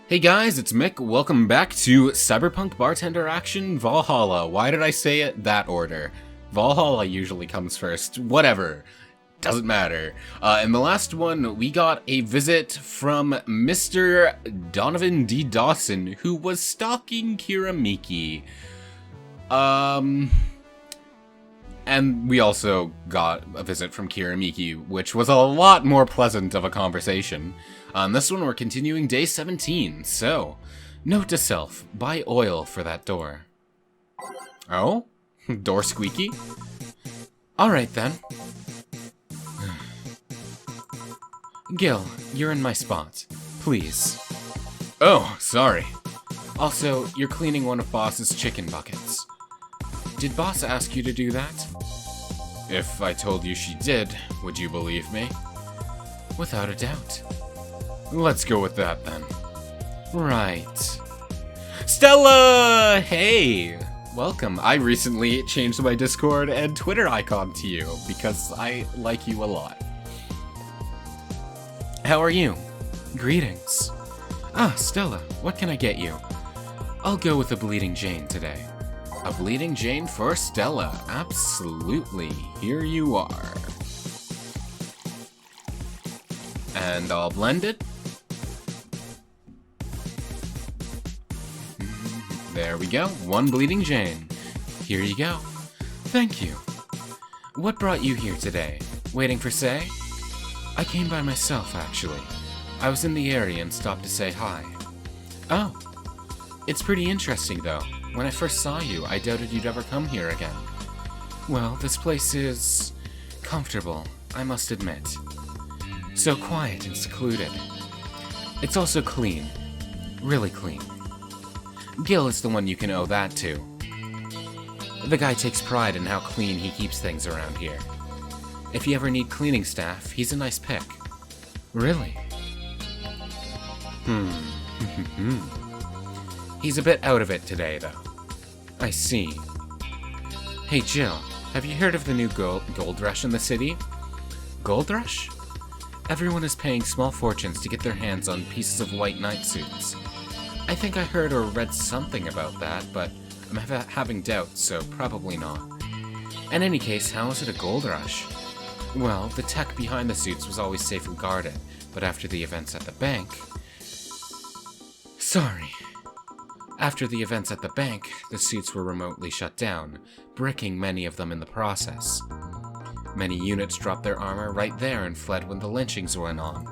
Hey guys, it's Mick. Welcome back to Cyberpunk Bartender Action Valhalla. Why did I say it that order? Valhalla usually comes first. Whatever. Doesn't matter. In the last one, we got a visit from Mr. Donovan D. Dawson, who was stalking Kiramiki. And we also got a visit from Kiramiki, which was a lot more pleasant of a conversation. On this one, we're continuing day 17, so note to self, buy oil for that door. Oh? Door squeaky? Alright then. Gil, you're in my spot. Please. Oh, sorry. Also, you're cleaning one of Boss's chicken buckets. Did Boss ask you to do that? If I told you she did, would you believe me? Without a doubt. Let's go with that then. Right. Stella! Hey! Welcome. I recently changed my Discord and Twitter icon to you because I like you a lot. How are you? Greetings. Ah, Stella, what can I get you? I'll go with a Bleeding Jane today. A Bleeding Jane for Stella. Absolutely. Here you are. And I'll blend it. There we go. One Bleeding Jane. Here you go. Thank you. What brought you here today? Waiting for Say? I came by myself, actually. I was in the area and stopped to say hi. Oh. It's pretty interesting, though. When I first saw you, I doubted you'd ever come here again. Well, this place is comfortable, I must admit. So quiet and secluded. It's also clean. Really clean. Gil is the one you can owe that to. The guy takes pride in how clean he keeps things around here. If you ever need cleaning staff, he's a nice pick. Really? He's a bit out of it today, though. I see. Hey, Jill, have you heard of the new gold rush in the city? Gold rush? Everyone is paying small fortunes to get their hands on pieces of white knight suits. I think I heard or read something about that, but I'm having doubts, so probably not. In any case, how is it a gold rush? Well, the tech behind the suits was always safely guarded, but after the events at the bank... After the events at the bank, the suits were remotely shut down, bricking many of them in the process. Many units dropped their armor right there and fled when the lynchings went on.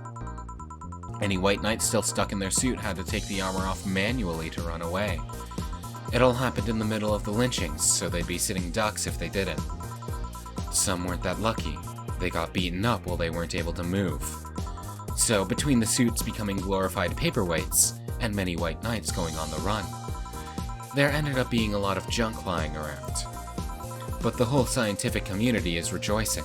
Any white knights still stuck in their suit had to take the armor off manually to run away. It all happened in the middle of the lynchings, so they'd be sitting ducks if they didn't. Some weren't that lucky. They got beaten up while they weren't able to move. So, between the suits becoming glorified paperweights, and many white knights going on the run, there ended up being a lot of junk lying around. But the whole scientific community is rejoicing.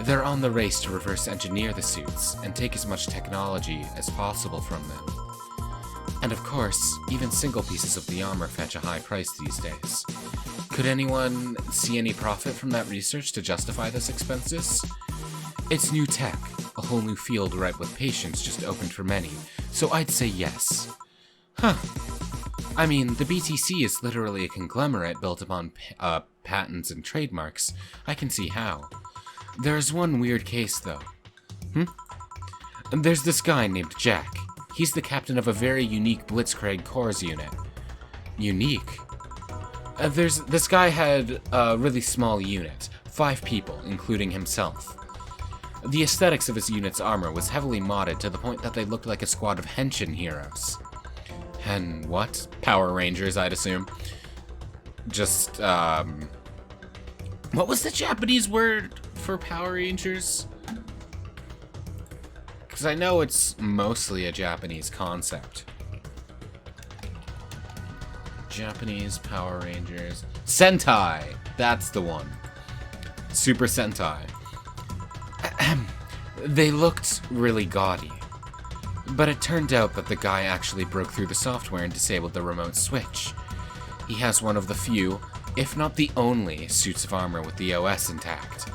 They're on the race to reverse engineer the suits and take as much technology as possible from them. And of course, even single pieces of the armor fetch a high price these days. Could anyone see any profit from that research to justify this expenses? It's new tech, a whole new field ripe with patience just opened for many, so I'd say yes. Huh. I mean, the BTC is literally a conglomerate built upon patents and trademarks. I can see how. There's one weird case, though. There's this guy named Jack. He's the captain of a very unique Blitzkrieg Corps unit. Unique? This guy had a really small unit. 5 people, including himself. The aesthetics of his unit's armor was heavily modded to the point that they looked like a squad of henshin heroes. What? Power Rangers, I'd assume. Just, what was the Japanese word for Power Rangers? Because I know it's mostly a Japanese concept. Japanese Power Rangers. Sentai! That's the one. Super Sentai. They looked really gaudy. But it turned out that the guy actually broke through the software and disabled the remote switch. He has one of the few, if not the only, suits of armor with the OS intact.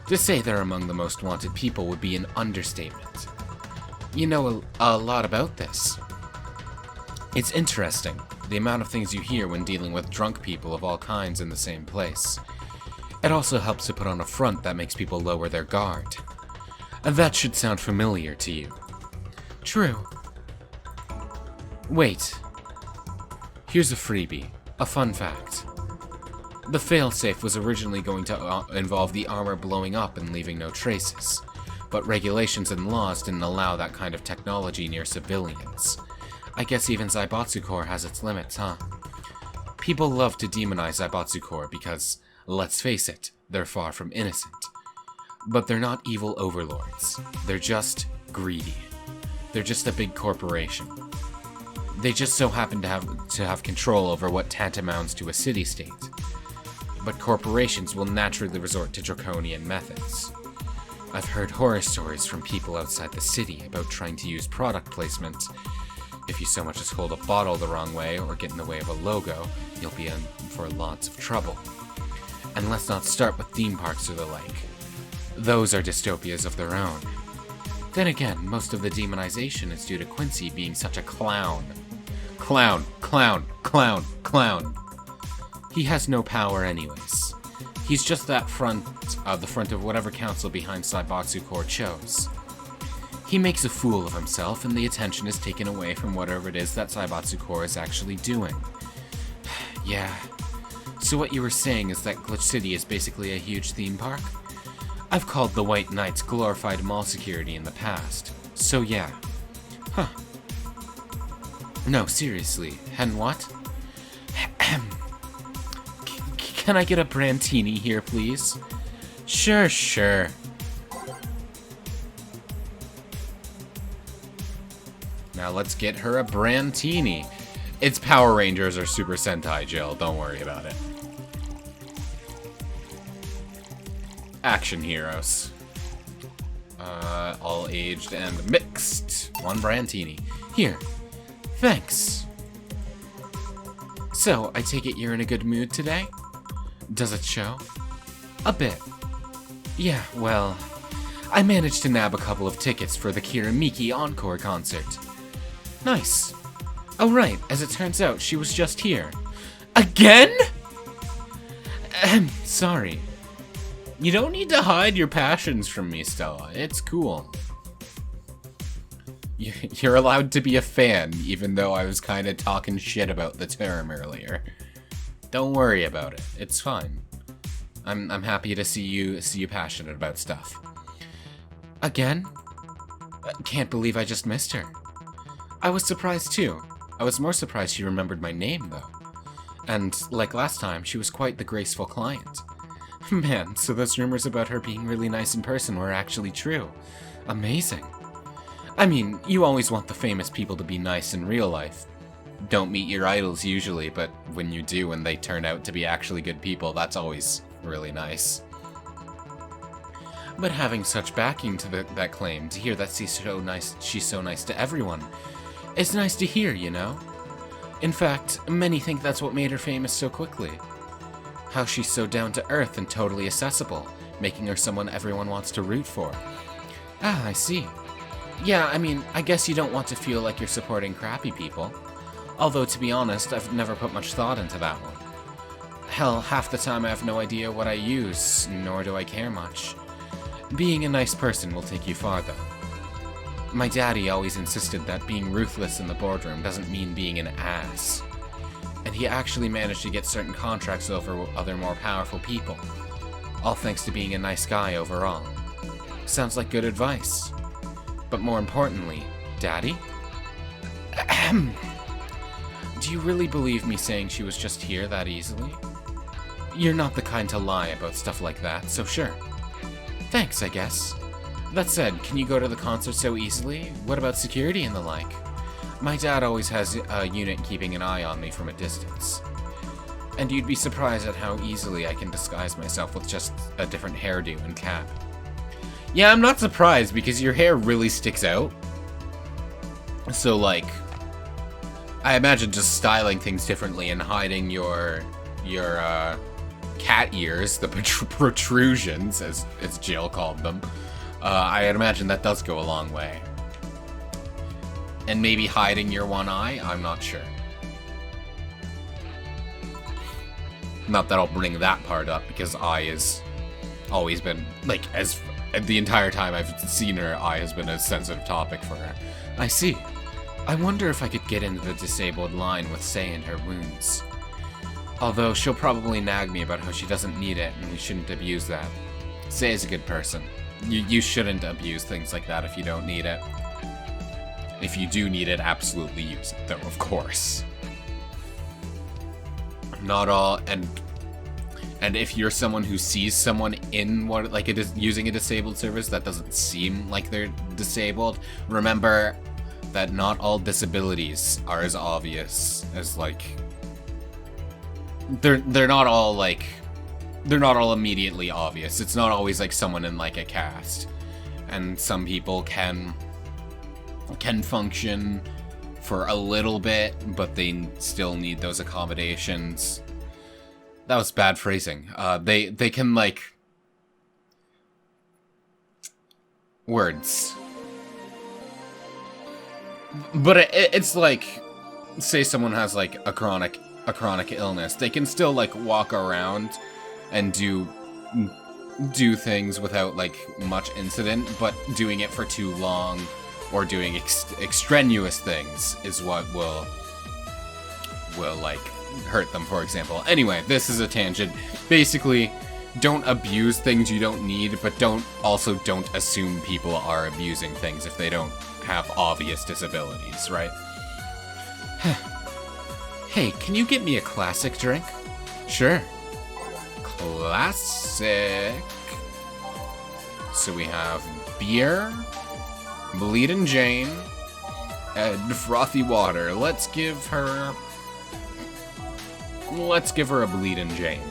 To say they're among the most wanted people would be an understatement. You know a lot about this. It's interesting, the amount of things you hear when dealing with drunk people of all kinds in the same place. It also helps to put on a front that makes people lower their guard. And that should sound familiar to you. True. Wait. Here's a freebie. A fun fact. The failsafe was originally going to involve the armor blowing up and leaving no traces, but regulations and laws didn't allow that kind of technology near civilians. I guess even Zaibatsu Corps has its limits, huh? People love to demonize Zaibatsu Corps because, let's face it, they're far from innocent. But they're not evil overlords. They're just greedy. They're just a big corporation. They just so happen to have control over what tantamounts to a city-state. But corporations will naturally resort to draconian methods. I've heard horror stories from people outside the city about trying to use product placement. If you so much as hold a bottle the wrong way or get in the way of a logo, you'll be in for lots of trouble. And let's not start with theme parks or the like. Those are dystopias of their own. Then again, most of the demonization is due to Quincy being such a clown. Clown, clown, clown, clown. He has no power anyways. He's just the front of whatever council behind Zaibatsu Corps chose. He makes a fool of himself and the attention is taken away from whatever it is that Zaibatsu Corps is actually doing. Yeah. So what you were saying is that Glitch City is basically a huge theme park? I've called the White Knights glorified mall security in the past. So yeah. Huh. No, seriously. And what? Can I get a Brantini here, please? Sure. Now let's get her a Brantini. It's Power Rangers or Super Sentai, Jill. Don't worry about it. Action heroes. All aged and mixed. One Brantini. Here. Thanks. So, I take it you're in a good mood today? Does it show? A bit. Yeah, well, I managed to nab a couple of tickets for the Kiramiki Encore concert. Nice. Oh right, as it turns out, she was just here. Again? Sorry. You don't need to hide your passions from me, Stella. It's cool. You're allowed to be a fan, even though I was kind of talking shit about the term earlier. Don't worry about it. It's fine. I'm happy to see you passionate about stuff. Again? Can't believe I just missed her. I was surprised too. I was more surprised she remembered my name though. And like last time, she was quite the graceful client. Man, so those rumors about her being really nice in person were actually true. Amazing. I mean, you always want the famous people to be nice in real life. Don't meet your idols usually, but when you do and they turn out to be actually good people, that's always really nice. But having such backing to that claim, to hear that she's so nice to everyone, it's nice to hear, you know? In fact, many think that's what made her famous so quickly. How she's so down to earth and totally accessible, making her someone everyone wants to root for. Ah, I see. Yeah, I mean, I guess you don't want to feel like you're supporting crappy people. Although, to be honest, I've never put much thought into that one. Hell, half the time I have no idea what I use, nor do I care much. Being a nice person will take you far, though. My daddy always insisted that being ruthless in the boardroom doesn't mean being an ass. And he actually managed to get certain contracts over other more powerful people. All thanks to being a nice guy overall. Sounds like good advice. But more importantly, Daddy? Ahem. Do you really believe me saying she was just here that easily? You're not the kind to lie about stuff like that, so sure. Thanks, I guess. That said, can you go to the concert so easily? What about security and the like? My dad always has a unit keeping an eye on me from a distance. And you'd be surprised at how easily I can disguise myself with just a different hairdo and cap. Yeah, I'm not surprised because your hair really sticks out. So, like, I imagine just styling things differently and hiding your cat ears, the protrusions, as Jill called them. I imagine that does go a long way. And maybe hiding your one eye? I'm not sure. Not that I'll bring that part up, because I has always been, like, as the entire time I've seen her, I has been a sensitive topic for her. I see. I wonder if I could get into the disabled line with Sei and her wounds. Although she'll probably nag me about how she doesn't need it, and we shouldn't abuse that. Sei is a good person. You shouldn't abuse things like that if you don't need it. If you do need it, absolutely use it, though, of course. Not all, and if you're someone who sees someone in what, like, it is using a disabled service that doesn't seem like they're disabled, remember that not all disabilities are as obvious as, like, they're not all immediately obvious. It's not always like someone in, like, a cast, and some people can function for a little bit, but they still need those accommodations. That was bad phrasing. They can, like, words. But it's like, say someone has, like, a chronic illness. They can still, like, walk around and do things without, like, much incident, but doing it for too long or doing extraneous things is what will like hurt them, for example. Anyway, this is a tangent. Basically, don't abuse things you don't need, but don't assume people are abusing things if they don't have obvious disabilities, right? Hey, can you get me a classic drink? Sure. Classic. So we have beer, Bleedin' Jane, and frothy water. Let's give her a Bleedin' Jane.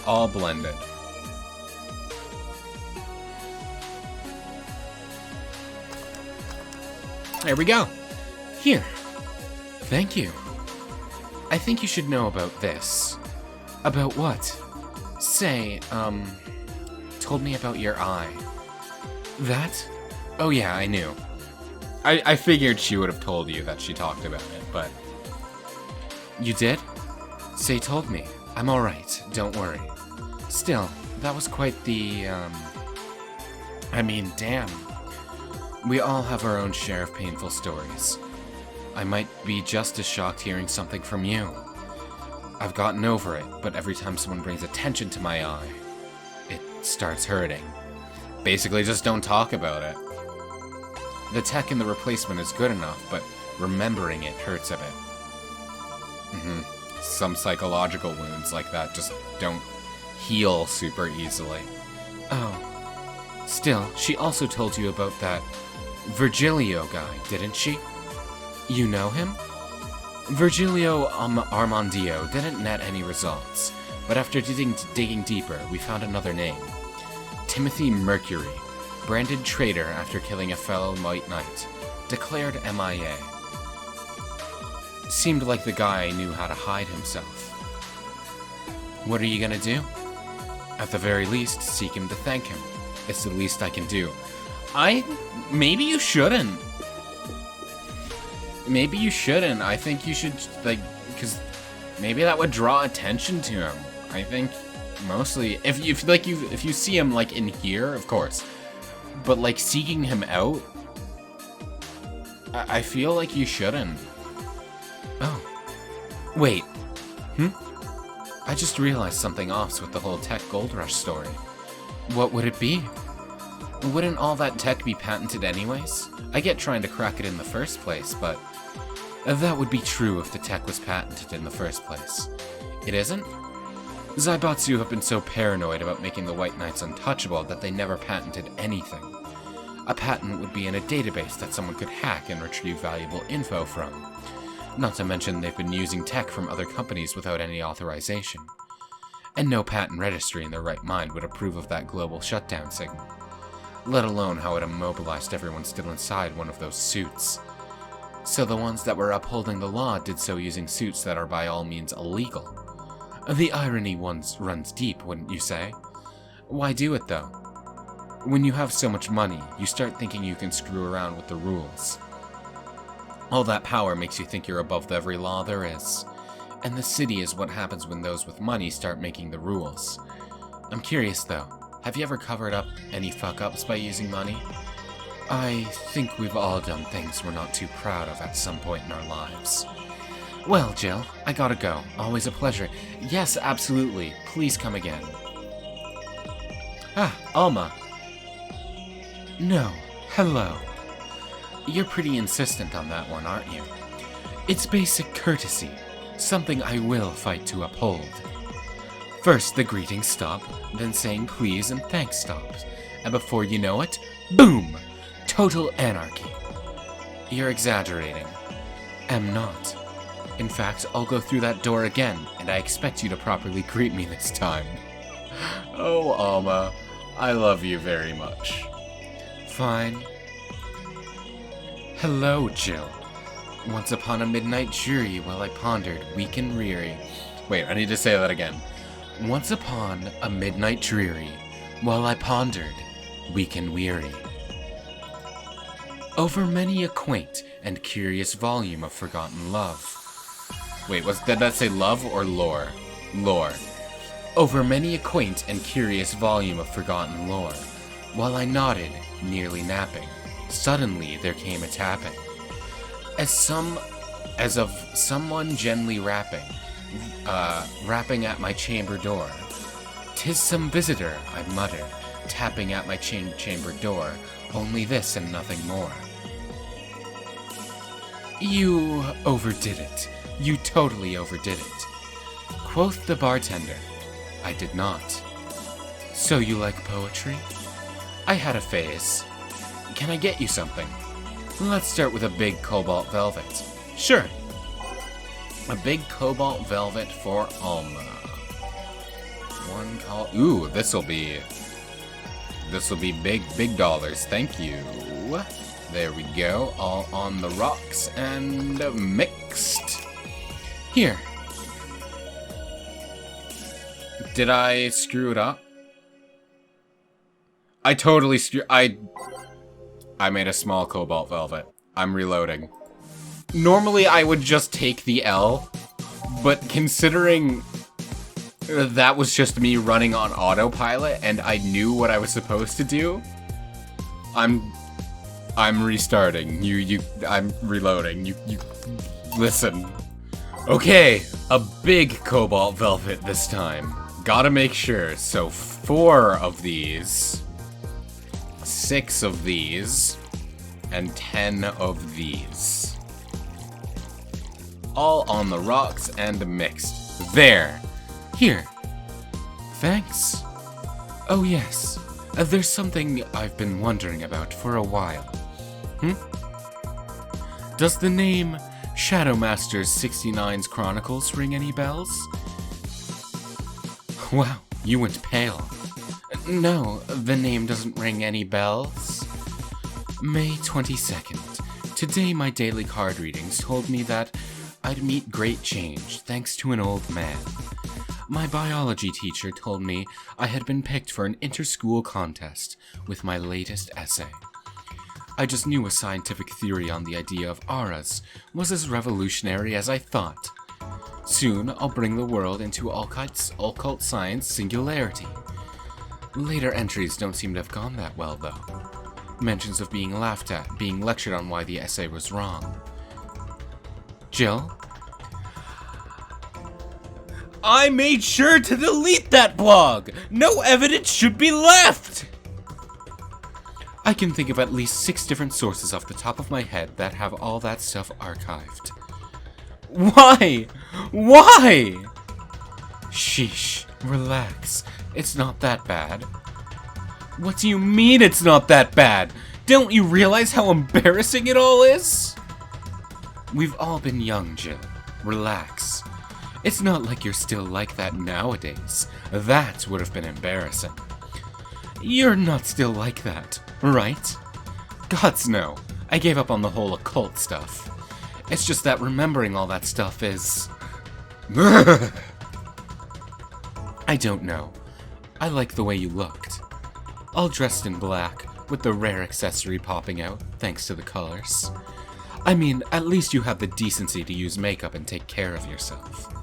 All blended. There we go. Here. Thank you. I think you should know about this. About what? Sei, told me about your eye. That? Oh yeah, I knew. I figured she would have told you that she talked about it, but... You did? Sei told me. I'm alright, don't worry. Still, that was quite the, I mean, damn. We all have our own share of painful stories. I might be just as shocked hearing something from you. I've gotten over it, but every time someone brings attention to my eye, it starts hurting. Basically, just don't talk about it. The tech in the replacement is good enough, but remembering it hurts a bit. Some psychological wounds like that just don't heal super easily. Oh. Still, she also told you about that Virgilio guy, didn't she? You know him? Virgilio Armandio didn't net any results, but after digging deeper, we found another name. Timothy Mercury, branded traitor after killing a fellow White Knight, declared MIA. Seemed like the guy knew how to hide himself. What are you gonna do? At the very least, seek him to thank him. It's the least I can do. Maybe you shouldn't. Maybe you shouldn't. I think you should, like, because maybe that would draw attention to him. I think mostly, if you see him, like, in here, of course. But, like, seeking him out, I feel like you shouldn't. Oh. Wait. I just realized something offs with the whole tech gold rush story. What would it be? Wouldn't all that tech be patented anyways? I get trying to crack it in the first place, but... that would be true if the tech was patented in the first place. It isn't? Zaibatsu have been so paranoid about making the White Knights untouchable that they never patented anything. A patent would be in a database that someone could hack and retrieve valuable info from. Not to mention they've been using tech from other companies without any authorization. And no patent registry in their right mind would approve of that global shutdown signal. Let alone how it immobilized everyone still inside one of those suits. So the ones that were upholding the law did so using suits that are by all means illegal. The irony runs deep, wouldn't you say? Why do it though? When you have so much money, you start thinking you can screw around with the rules. All that power makes you think you're above every law there is. And the city is what happens when those with money start making the rules. I'm curious though, have you ever covered up any fuck-ups by using money? I think we've all done things we're not too proud of at some point in our lives. Well, Jill, I gotta go. Always a pleasure. Yes, absolutely. Please come again. Ah, Alma. No. Hello. You're pretty insistent on that one, aren't you? It's basic courtesy. Something I will fight to uphold. First, the greetings stop, then saying please and thanks stops. And before you know it, boom! Total anarchy. You're exaggerating. Am not. In fact, I'll go through that door again, and I expect you to properly greet me this time. Oh, Alma, I love you very much. Fine. Hello, Jill. Once upon a midnight dreary while I pondered, weak and weary. Wait, I need to say that again. Once upon a midnight dreary while I pondered, weak and weary. Over many a quaint and curious volume of forgotten love. Wait, did that say love or lore? Lore. Over many a quaint and curious volume of forgotten lore. While I nodded, nearly napping, suddenly there came a tapping. As of someone gently rapping at my chamber door. 'Tis some visitor, I muttered, tapping at my chamber door. Only this and nothing more. You overdid it. You totally overdid it. Quoth the bartender. I did not. So you like poetry? I had a phase. Can I get you something? Let's start with a big cobalt velvet. Sure. A big cobalt velvet for Alma. Ooh, this'll be big dollars. Thank you. There we go. All on the rocks and mixed. Here. Did I screw it up? I totally I made a small cobalt velvet. I'm reloading. Normally I would just take the L, but considering that was just me running on autopilot and I knew what I was supposed to do, I'm restarting. I'm reloading. You listen. Okay, a big cobalt velvet this time. Gotta make sure. So 4 of these, 6 of these, and 10 of these. All on the rocks and mixed. There. Here. Thanks. Oh yes, there's something I've been wondering about for a while. Does the name Shadowmasters 69's Chronicles ring any bells? Wow, you went pale. No, the name doesn't ring any bells. May 22nd. Today my daily card readings told me that I'd meet great change thanks to an old man. My biology teacher told me I had been picked for an inter-school contest with my latest essay. I just knew a scientific theory on the idea of auras was as revolutionary as I thought. Soon, I'll bring the world into occult science singularity. Later entries don't seem to have gone that well, though. Mentions of being laughed at, being lectured on why the essay was wrong. Jill? I made sure to delete that blog! No evidence should be left! I can think of at least 6 different sources off the top of my head that have all that stuff archived. Why? Why? Sheesh, relax. It's not that bad. What do you mean it's not that bad? Don't you realize how embarrassing it all is? We've all been young, Jill. Relax. It's not like you're still like that nowadays. That would have been embarrassing. You're not still like that, right? Gods no. I gave up on the whole occult stuff. It's just that remembering all that stuff is... I don't know. I like the way you looked. All dressed in black, with the rare accessory popping out, thanks to the colors. I mean, at least you have the decency to use makeup and take care of yourself.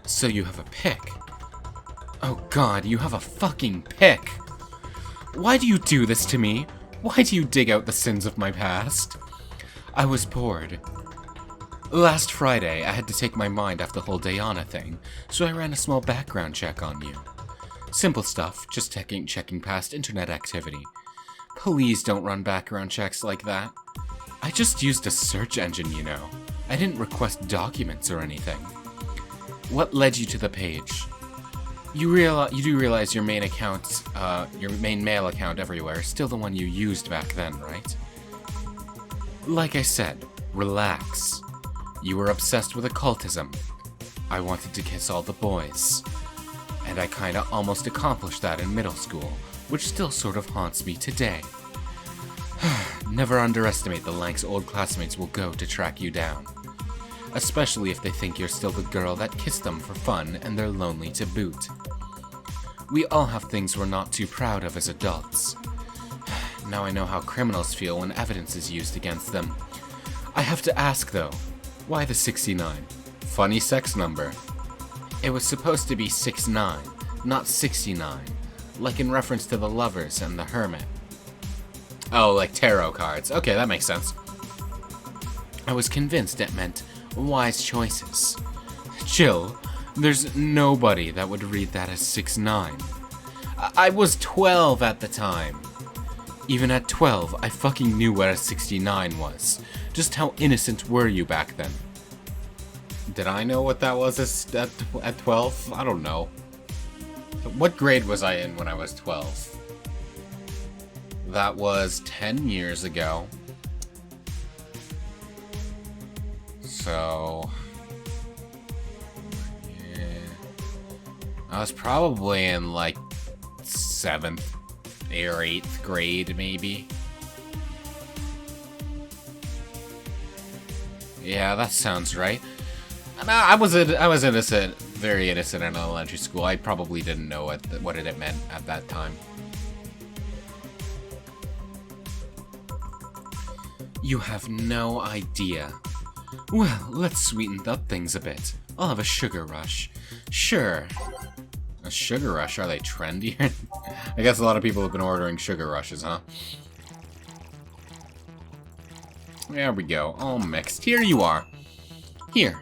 So you have a pick. Oh god, you have a fucking pick. Why do you do this to me? Why do you dig out the sins of my past? I was bored. Last Friday, I had to take my mind off the whole Diana thing, so I ran a small background check on you. Simple stuff, just checking past internet activity. Please don't run background checks like that. I just used a search engine, you know. I didn't request documents or anything. What led you to the page? You do realize your main account, your main mail account everywhere is still the one you used back then, right? Like I said, relax. You were obsessed with occultism. I wanted to kiss all the boys. And I kinda almost accomplished that in middle school, which still sort of haunts me today. Never underestimate the lengths old classmates will go to track you down. Especially if they think you're still the girl that kissed them for fun and they're lonely to boot. We all have things we're not too proud of as adults. Now I know how criminals feel when evidence is used against them. I have to ask though, why the 69? Funny sex number. It was supposed to be 69, not 69, like in reference to the lovers and the hermit. Oh, like tarot cards. Okay, that makes sense. I was convinced it meant wise choices. Chill, there's nobody that would read that as 6'9". I was 12 at the time. Even at 12, I fucking knew what a 69 was. Just how innocent were you back then? Did I know what that was at 12? I don't know. What grade was I in when I was 12? That was 10 years ago. So... yeah. I was probably in, like, 7th or 8th grade, maybe. Yeah, that sounds right. I was innocent, very innocent in elementary school. I probably didn't know what it meant at that time. You have no idea. Well, let's sweeten up things a bit. I'll have a sugar rush. Sure. A sugar rush? Are they trendy? I guess a lot of people have been ordering sugar rushes, huh? There we go. All mixed. Here you are. Here.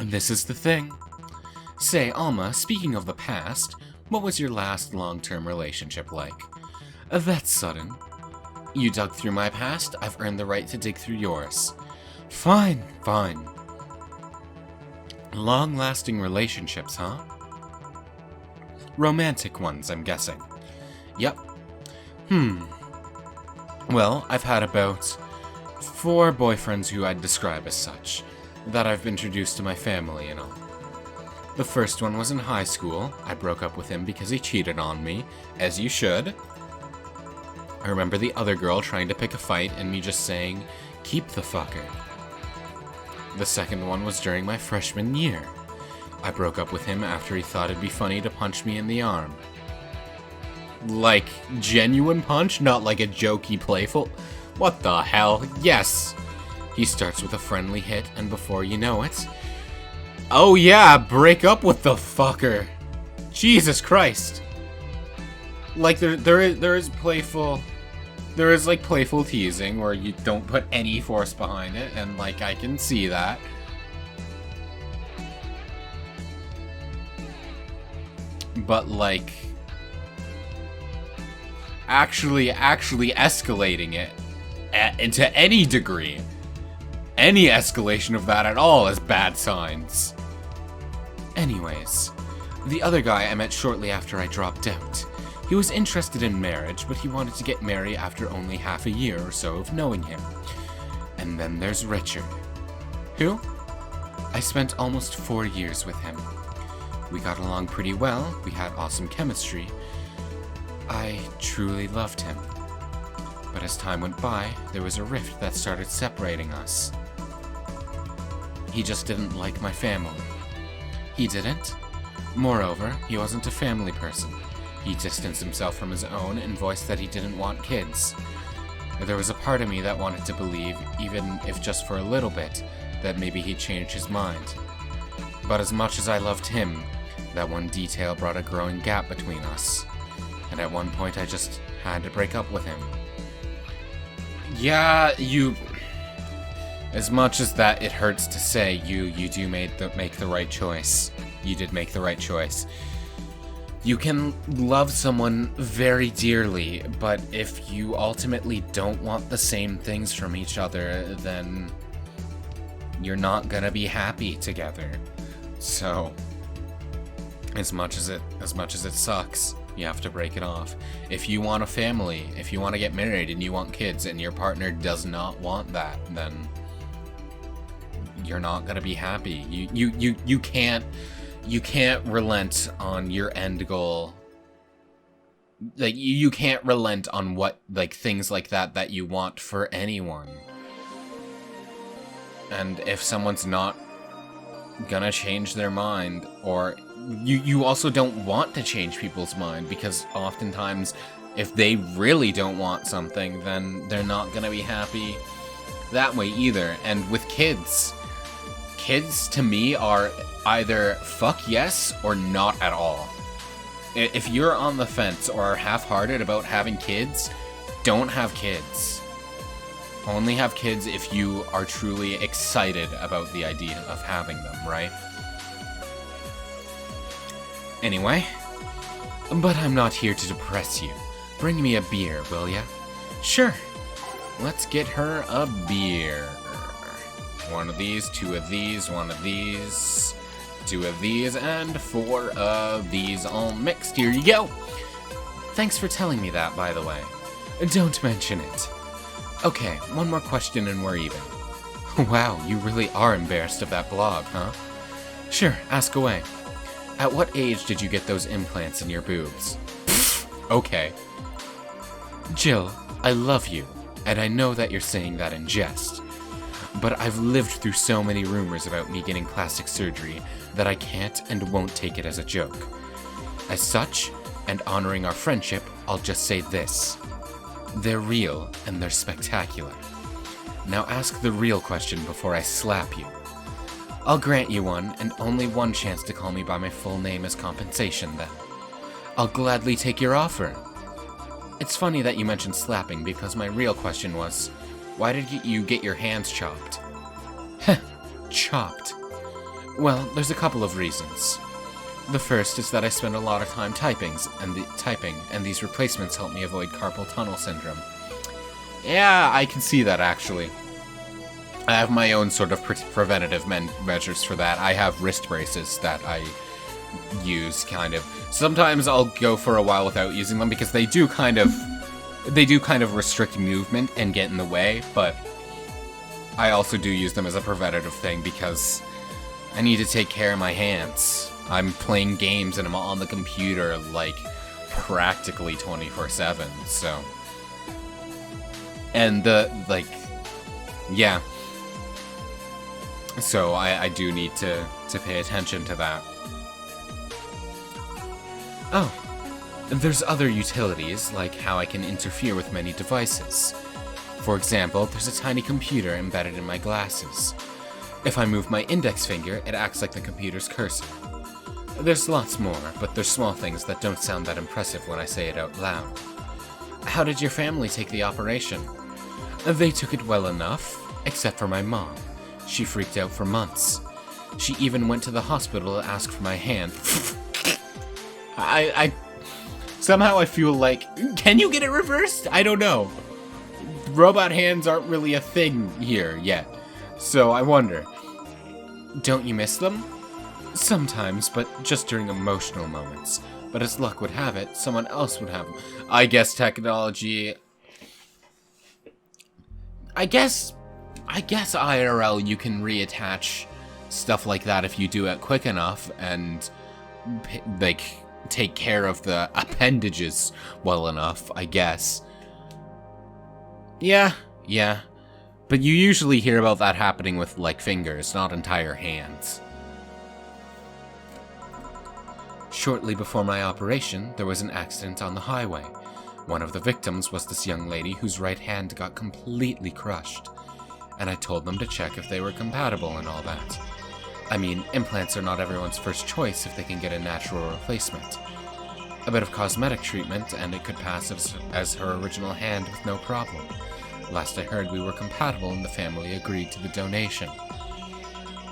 And this is the thing. Say, Alma, speaking of the past, what was your last long-term relationship like? That's sudden. You dug through my past, I've earned the right to dig through yours. Fine, fine. Long-lasting relationships, huh? Romantic ones, I'm guessing. Yep. Well, I've had about 4 boyfriends who I'd describe as such, that I've introduced to my family and all. The first one was in high school. I broke up with him because he cheated on me, as you should. I remember the other girl trying to pick a fight and me just saying, keep the fucker. The second one was during my freshman year. I broke up with him after he thought it'd be funny to punch me in the arm. Like, genuine punch, not like a jokey playful? What the hell? Yes! He starts with a friendly hit, and before you know it... Oh yeah, break up with the fucker! Jesus Christ! Like, there is playful... There is, like, playful teasing where you don't put any force behind it, and, like, I can see that. But, like... Actually escalating it into any degree. Any escalation of that at all is bad signs. Anyways, the other guy I met shortly after I dropped out. He was interested in marriage, but he wanted to get married after only half a year or so of knowing him. And then there's Richard. Who? I spent almost 4 years with him. We got along pretty well, we had awesome chemistry. I truly loved him. But as time went by, there was a rift that started separating us. He just didn't like my family. He didn't. Moreover, he wasn't a family person. He distanced himself from his own and voiced that he didn't want kids. There was a part of me that wanted to believe, even if just for a little bit, that maybe he'd change his mind. But as much as I loved him, that one detail brought a growing gap between us. And at one point I just had to break up with him. Yeah, as much as that it hurts to say, you do make the right choice. You did make the right choice. You can love someone very dearly, but if you ultimately don't want the same things from each other, then you're not gonna be happy together. So, as much as it sucks, you have to break it off. If you want a family, if you want to get married and you want kids and your partner does not want that, then you're not gonna be happy. You can't relent on your end goal. Like, you can't relent on what, like, things like that you want for anyone. And if someone's not gonna change their mind, or you also don't want to change people's mind, because oftentimes if they really don't want something, then they're not gonna be happy that way either. And with kids to me are either fuck yes or not at all. If you're on the fence or are half-hearted about having kids, don't have kids. Only have kids if you are truly excited about the idea of having them, right? Anyway, but I'm not here to depress you. Bring me a beer, will ya? Sure. Let's get her a beer. One of these, two of these, one of these, two of these, and four of these all mixed. Here you go. Thanks for telling me that, by the way. Don't mention it. Okay, one more question and we're even. Wow, you really are embarrassed of that blog, huh? Sure, ask away. At what age did you get those implants in your boobs? Okay. Jill, I love you, and I know that you're saying that in jest. But I've lived through so many rumors about me getting plastic surgery that I can't and won't take it as a joke. As such, and honoring our friendship, I'll just say this. They're real, and they're spectacular. Now ask the real question before I slap you. I'll grant you one, and only one chance to call me by my full name as compensation, then. I'll gladly take your offer. It's funny that you mentioned slapping, because my real question was, why did you get your hands chopped? Heh, chopped. Well, there's a couple of reasons. The first is that I spend a lot of time typing, and these replacements help me avoid carpal tunnel syndrome. Yeah, I can see that, actually. I have my own sort of preventative measures for that. I have wrist braces that I use, kind of. Sometimes I'll go for a while without using them, because they do kind of restrict movement and get in the way, but I also do use them as a preventative thing, because I need to take care of my hands. I'm playing games and I'm on the computer, like, practically 24/7, so. And yeah. So I do need to pay attention to that. Oh, there's other utilities, like how I can interfere with many devices. For example, there's a tiny computer embedded in my glasses. If I move my index finger, it acts like the computer's cursor. There's lots more, but there's small things that don't sound that impressive when I say it out loud. How did your family take the operation? They took it well enough, except for my mom. She freaked out for months. She even went to the hospital to ask for my hand. Somehow I feel like, can you get it reversed? I don't know. Robot hands aren't really a thing here yet, so I wonder. Don't you miss them? Sometimes, but just during emotional moments. But as luck would have it, someone else would have them. I guess technology... I guess IRL you can reattach stuff like that if you do it quick enough and, like, take care of the appendages well enough, I guess. Yeah. But you usually hear about that happening with, like, fingers, not entire hands. Shortly before my operation, there was an accident on the highway. One of the victims was this young lady whose right hand got completely crushed, and I told them to check if they were compatible and all that. I mean, implants are not everyone's first choice if they can get a natural replacement. A bit of cosmetic treatment, and it could pass as her original hand with no problem. Last I heard, we were compatible and the family agreed to the donation.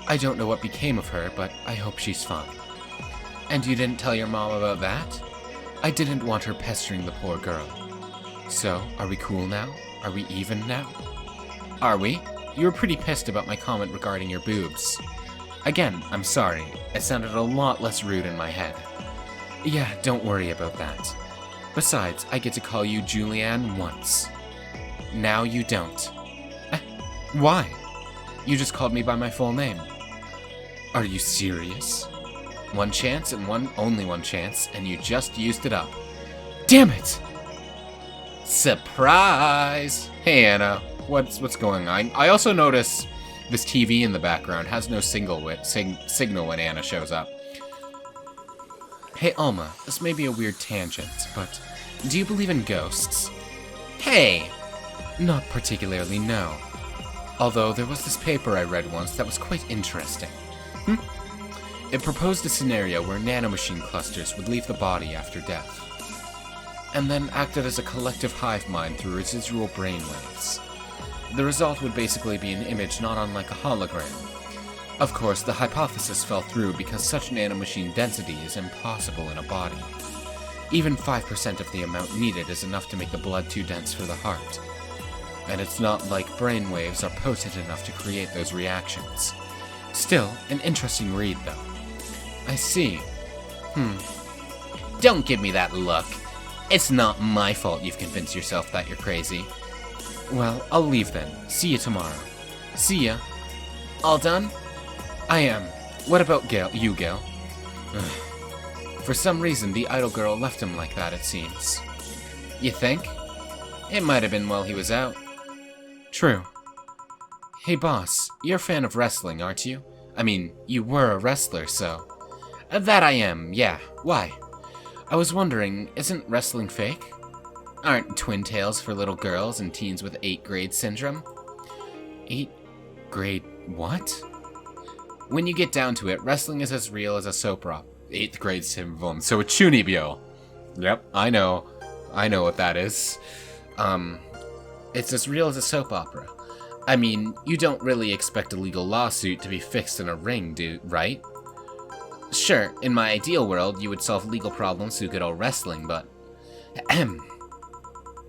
I don't know what became of her, but I hope she's fine. And you didn't tell your mom about that? I didn't want her pestering the poor girl. So, are we cool now? Are we even now? Are we? You were pretty pissed about my comment regarding your boobs. Again, I'm sorry. It sounded a lot less rude in my head. Yeah, don't worry about that. Besides, I get to call you Julianne once. Now you don't. Why? You just called me by my full name. Are you serious? One chance and only one chance, and you just used it up. Damn it! Surprise! Hey Anna, what's going on? I also notice this TV in the background has no signal when Anna shows up. Hey Alma, this may be a weird tangent, but do you believe in ghosts? Hey! Not particularly, no. Although there was this paper I read once that was quite interesting. It proposed a scenario where nanomachine clusters would leave the body after death, and then acted as a collective hive mind through residual brainwaves. The result would basically be an image not unlike a hologram. Of course, the hypothesis fell through because such nanomachine density is impossible in a body. Even 5% of the amount needed is enough to make the blood too dense for the heart. And it's not like brainwaves are potent enough to create those reactions. Still, an interesting read, though. I see. Don't give me that look. It's not my fault you've convinced yourself that you're crazy. Well, I'll leave then. See you tomorrow. See ya. All done? I am. What about you, Gail? For some reason, the idle girl left him like that, it seems. You think? It might have been while he was out. True. Hey boss, you're a fan of wrestling, aren't you? I mean, you were a wrestler, so... That I am, yeah. Why? I was wondering, isn't wrestling fake? Aren't twin tails for little girls and teens with 8th grade syndrome? 8th grade what? When you get down to it, wrestling is as real as a soap opera. 8th grade syndrome, so a chunibyo. Yep, I know what that is. It's as real as a soap opera. I mean, you don't really expect a legal lawsuit to be fixed in a ring, right? Sure, in my ideal world, you would solve legal problems through good old wrestling, but...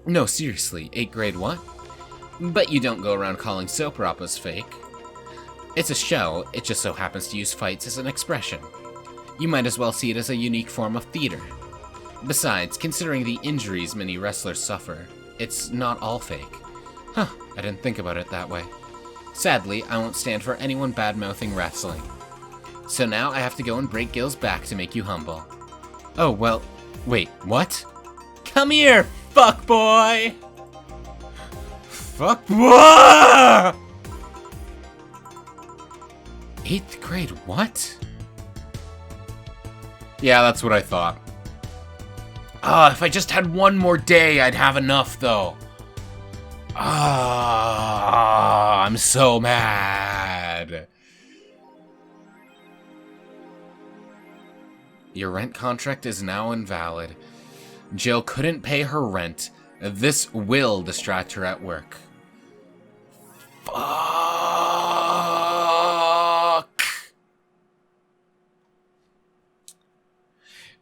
No, seriously, 8th grade what? But you don't go around calling soap operas fake. It's a show, it just so happens to use fights as an expression. You might as well see it as a unique form of theater. Besides, considering the injuries many wrestlers suffer, it's not all fake. Huh, I didn't think about it that way. Sadly, I won't stand for anyone bad-mouthing wrestling. So now I have to go and break Gil's back to make you humble. Oh, well, wait, what? Come here, fuckboy! Fuckboy! 8th grade what? Yeah, that's what I thought. If I just had one more day, I'd have enough, though. I'm so mad. Your rent contract is now invalid. Jill couldn't pay her rent. This will distract her at work. Fuck.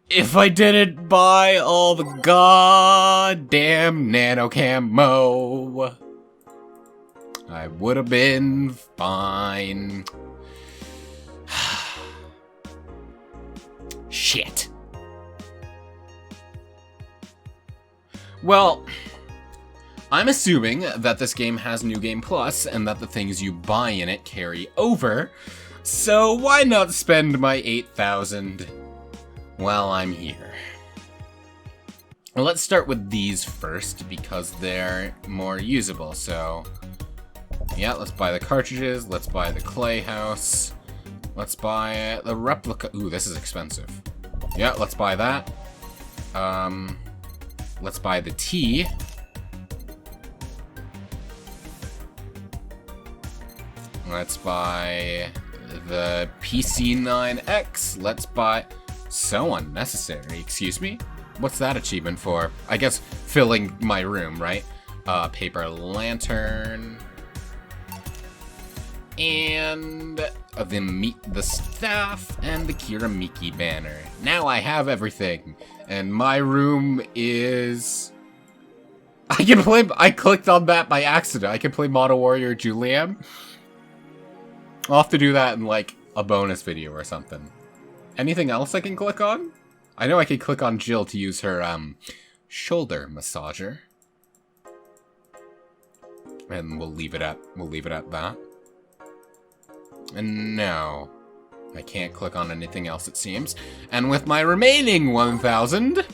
If I didn't buy all the goddamn nano camo, I would have been fine. Shit. Well, I'm assuming that this game has New Game Plus and that the things you buy in it carry over, so why not spend my 8,000 while I'm here? Well, let's start with these first because they're more usable, so yeah, let's buy the cartridges, let's buy the clay house, let's buy the replica. Ooh, this is expensive. Yeah, let's buy that. Let's buy the T. Let's buy the PC9X. Let's buy... So unnecessary, excuse me? What's that achievement for? I guess filling my room, right? Paper lantern. And the staff and the Kiramiki banner. Now I have everything. And my room is... I clicked on that by accident. I can play Model Warrior Julian. I'll have to do that in, like, a bonus video or something. Anything else I can click on? I know I can click on Jill to use her, shoulder massager. And we'll leave it at that. And no, I can't click on anything else, it seems. And with my remaining 1,000,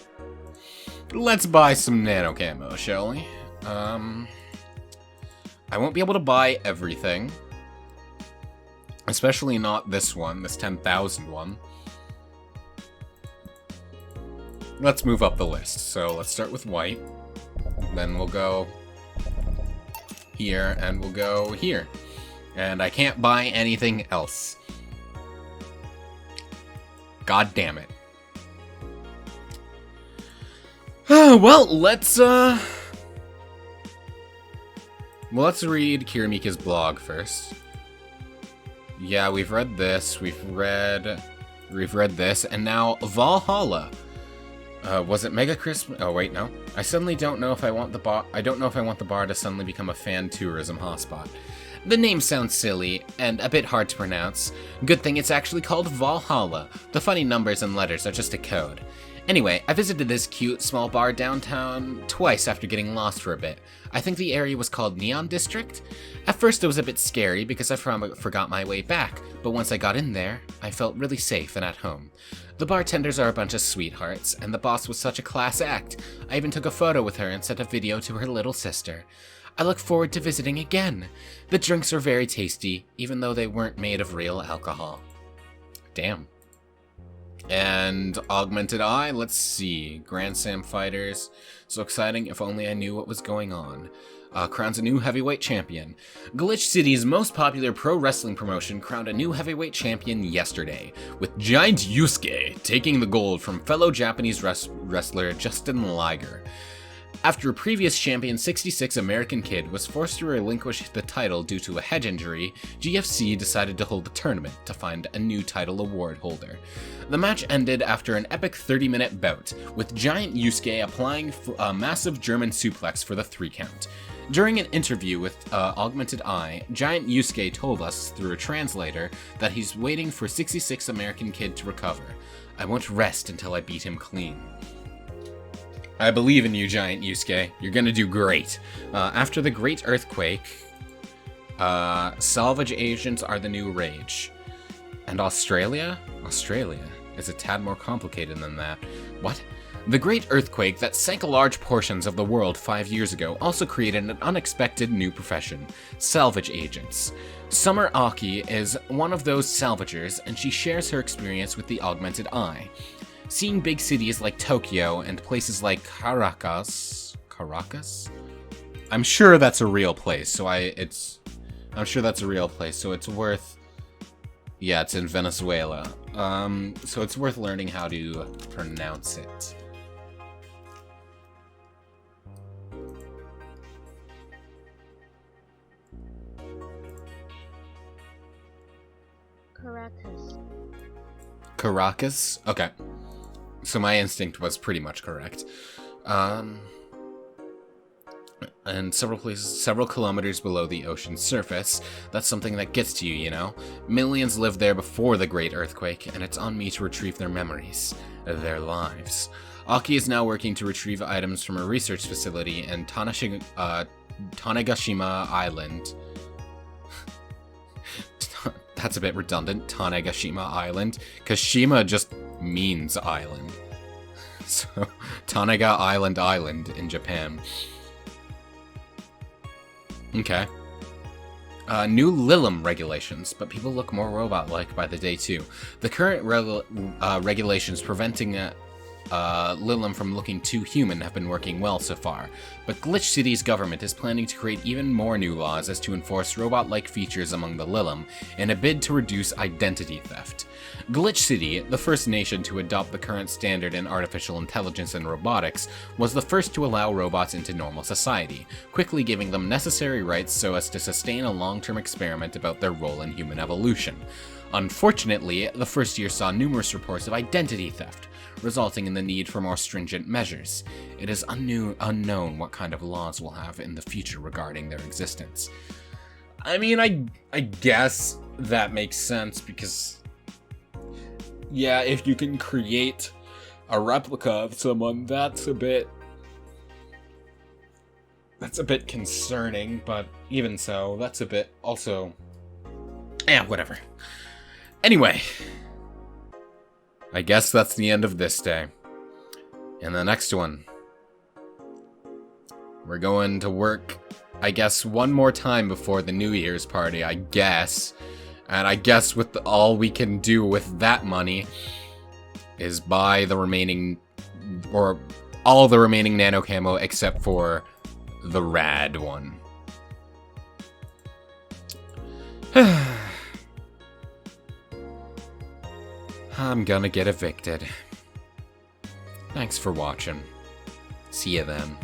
let's buy some nano camo, shall we? I won't be able to buy everything. Especially not this one, this 10,000 one. Let's move up the list. So let's start with white. Then we'll go here, and we'll go here. And I can't buy anything else. God damn it. Well, let's read Kiramika's blog first. Yeah, we've read this, we've read this, and now Valhalla. Was it Mega Christmas? Oh wait, no. I suddenly don't know if I want the bar. I don't know if I want the bar to suddenly become a fan tourism hotspot. The name sounds silly and a bit hard to pronounce. Good thing it's actually called Valhalla. The funny numbers and letters are just a code. Anyway, I visited this cute small bar downtown twice after getting lost for a bit. I think the area was called Neon District. At first it was a bit scary because I forgot my way back, but once I got in there, I felt really safe and at home. The bartenders are a bunch of sweethearts, and the boss was such a class act. I even took a photo with her and sent a video to her little sister. I look forward to visiting again. The drinks are very tasty, even though they weren't made of real alcohol. Damn. And Augmented Eye, let's see. Grand Slam Fighters. So exciting, if only I knew what was going on. Crowns a new heavyweight champion. Glitch City's most popular pro wrestling promotion crowned a new heavyweight champion yesterday, with Giant Yusuke taking the gold from fellow Japanese wrestler Justin Liger. After a previous champion 66 American Kid was forced to relinquish the title due to a head injury, GFC decided to hold the tournament to find a new title award holder. The match ended after an epic 30-minute bout, with Giant Yusuke applying a massive German suplex for the 3 count. During an interview with Augmented Eye, Giant Yusuke told us through a translator that he's waiting for 66 American Kid to recover. I won't rest until I beat him clean. I believe in you, Giant Yusuke. You're gonna do great. After the Great Earthquake, salvage agents are the new rage. And Australia? Australia is a tad more complicated than that. What? The Great Earthquake that sank large portions of the world 5 years ago also created an unexpected new profession, salvage agents. Summer Aki is one of those salvagers, and she shares her experience with the Augmented Eye. Seeing big cities like Tokyo and places like Caracas? I'm sure that's a real place, so I'm sure that's a real place, so it's worth... Yeah, it's in Venezuela. So it's worth learning how to pronounce it. Caracas? Okay. So my instinct was pretty much correct. And several kilometers below the ocean's surface. That's something that gets to you, you know? Millions lived there before the Great Earthquake, and it's on me to retrieve their memories, their lives. Aki is now working to retrieve items from a research facility in Tanegashima Island. That's a bit redundant, Tanegashima Island, because Shima just means island. So, Tanega Island in Japan. Okay. New Lilim regulations, but people look more robot-like by the day too. The current regulations preventing Lilim from looking too human have been working well so far, but Glitch City's government is planning to create even more new laws as to enforce robot-like features among the Lilim in a bid to reduce identity theft. Glitch City, the first nation to adopt the current standard in artificial intelligence and robotics, was the first to allow robots into normal society, quickly giving them necessary rights so as to sustain a long-term experiment about their role in human evolution. Unfortunately, the first year saw numerous reports of identity theft, resulting in the need for more stringent measures. It is unknown what kind of laws we'll have in the future regarding their existence. I mean, I guess that makes sense because, yeah, if you can create a replica of someone, that's a bit concerning, but even so, that's a bit also, whatever. Anyway, I guess that's the end of this day. And the next one, we're going to work, I guess, one more time before the New Year's party, I guess. And I guess with all we can do with that money is buy the remaining, or all the remaining nano camo except for the rad one. I'm gonna get evicted. Thanks for watching. See ya then.